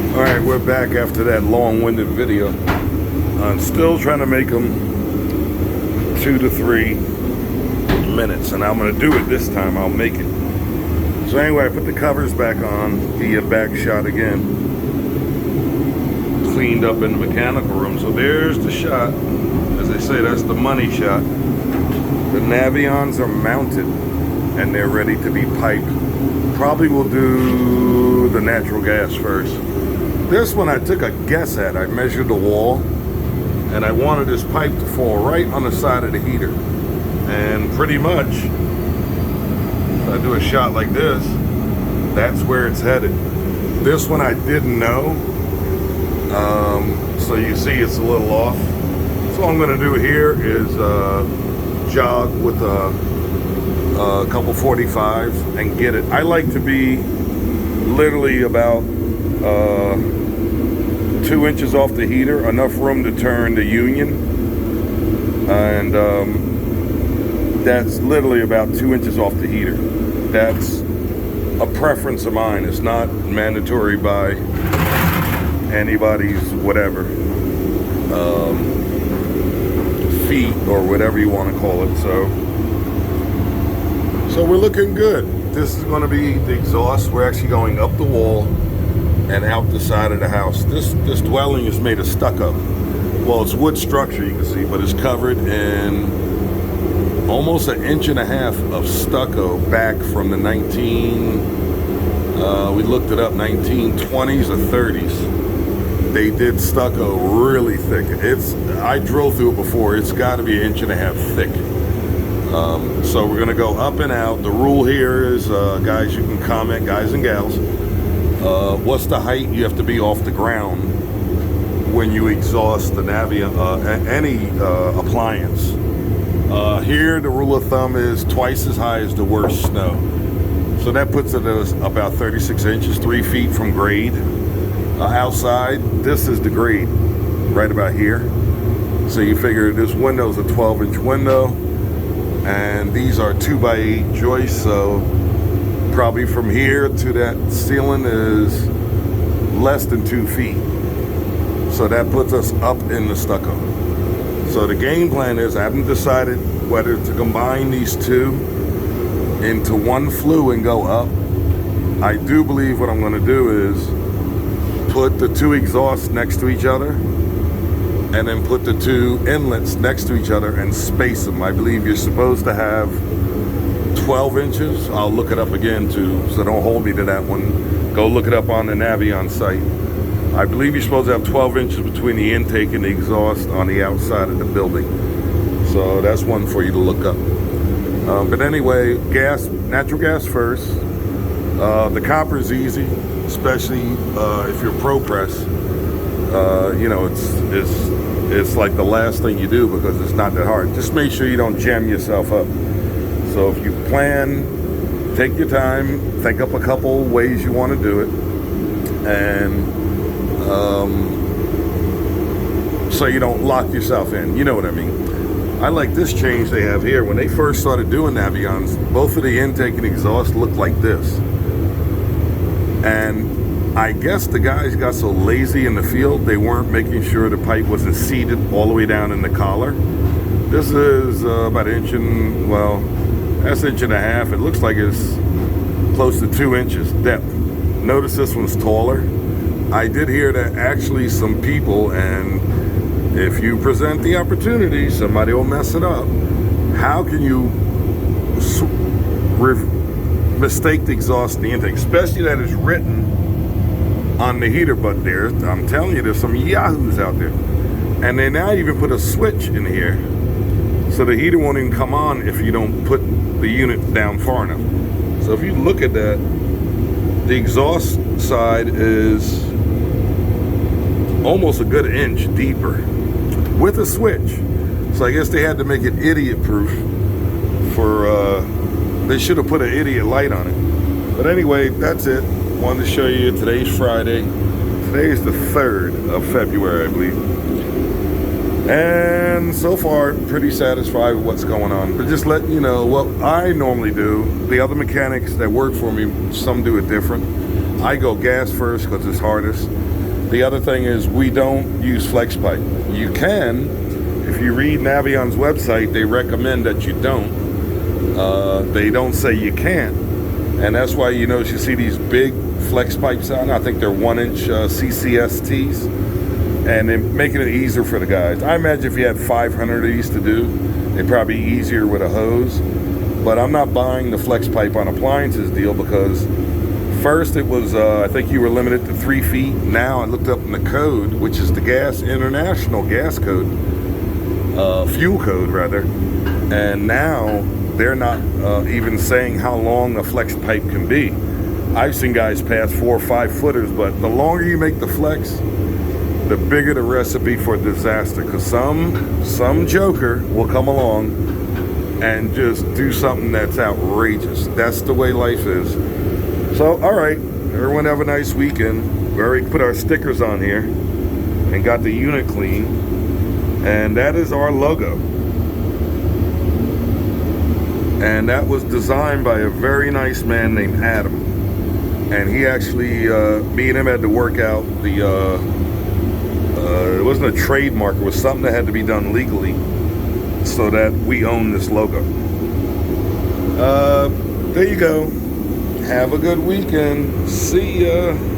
Alright, we're back after that long-winded video. I'm still trying to make them 2 to 3 minutes, and I'm going to do it this time. I'll make it. So anyway, I put the covers back on, the back shot again. Cleaned up in the mechanical room. So there's the shot. As they say, that's the money shot. The Navions are mounted, and they're ready to be piped. Probably will do the natural gas first. This one I took a guess at. I measured the wall, and I wanted this pipe to fall right on the side of the heater. And pretty much, if I do a shot like this, that's where it's headed. This one I didn't know, so you see it's a little off. So all I'm going to do here is jog with a couple 45s and get it. I like to be literally about 2 inches off the heater, enough room to turn the union, and that's literally about 2 inches off the heater. That's a preference of mine. It's not mandatory by anybody's whatever feet or whatever you want to call it. So we're looking good. This is going to be the exhaust. We're actually going up the wall and out the side of the house. This dwelling is made of stucco. Well, it's wood structure, you can see, but it's covered in almost 1.5 inches of stucco back from the we looked it up, 1920s or 30s. They did stucco really thick. I drove through it before. It's got to be 1.5 inches thick. So we're gonna go up and out. The rule here is, guys, you can comment, guys and gals. What's the height you have to be off the ground when you exhaust the any appliance? Here, the rule of thumb is twice as high as the worst snow. So that puts it at about 36 inches, 3 feet from grade. Outside, this is the grade, right about here. So you figure this window's a 12-inch window, and these are 2x8 joists, so probably from here to that ceiling is less than 2 feet. So that puts us up in the stucco. So the game plan is, I haven't decided whether to combine these two into one flue and go up. I do believe what I'm going to do is put the 2 exhausts next to each other, and then put the 2 inlets next to each other and space them. I believe you're supposed to have 12 inches. I'll look it up again too, so don't hold me to that one. Go look it up on the Navion site. I believe you're supposed to have 12 inches between the intake and the exhaust on the outside of the building. So that's one for you to look up. But anyway, natural gas first. The copper is easy, especially if you're pro press. You know, it's like the last thing you do because it's not that hard. Just make sure you don't jam yourself up. So if you plan, take your time, think up a couple ways you want to do it, and so you don't lock yourself in. You know what I mean? I like this change they have here. When they first started doing Navions, both of the intake and exhaust looked like this. And I guess the guys got so lazy in the field, they weren't making sure the pipe wasn't seated all the way down in the collar. This is about 1 inch and, well, that's 1.5 inches. It looks like it's close to 2 inches depth. Notice this one's taller. I did hear that actually some people, and if you present the opportunity, somebody will mess it up. How can you mistake the exhaust and the intake, especially that is written on the heater butt there? I'm telling you, there's some yahoos out there. And they now even put a switch in here, so the heater won't even come on if you don't put the unit down far enough. So if you look at that, the exhaust side is almost a good inch deeper with a switch. So I guess they had to make it idiot proof for, they should have put an idiot light on it. But anyway, that's it. Wanted to show you, today's Friday. Today is the 3rd of February, I believe. And so far, pretty satisfied with what's going on. But just letting you know what I normally do. The other mechanics that work for me, some do it different. I go gas first because it's hardest. The other thing is we don't use flex pipe. You can, if you read Navion's website, they recommend that you don't. They don't say you can't, and that's why you notice you see these big flex pipes out. I think they're 1-inch CCSTs, and they're making it easier for the guys. I imagine if you had 500 of these to do, it'd probably be easier with a hose. But I'm not buying the flex pipe on appliances deal because first it was, I think you were limited to 3 feet. Now I looked up in the code, which is the international gas code, fuel code rather, and now they're not even saying how long a flex pipe can be. I've seen guys pass 4 or 5 footers, but the longer you make the flex, the bigger the recipe for disaster, because some joker will come along and just do something that's outrageous. That's the way life is. So, all right, everyone have a nice weekend. We already put our stickers on here and got the unit clean, and that is our logo. And that was designed by a very nice man named Adam. And he actually, me and him had to work out the, it wasn't a trademark, it was something that had to be done legally so that we own this logo. There you go. Have a good weekend. See ya.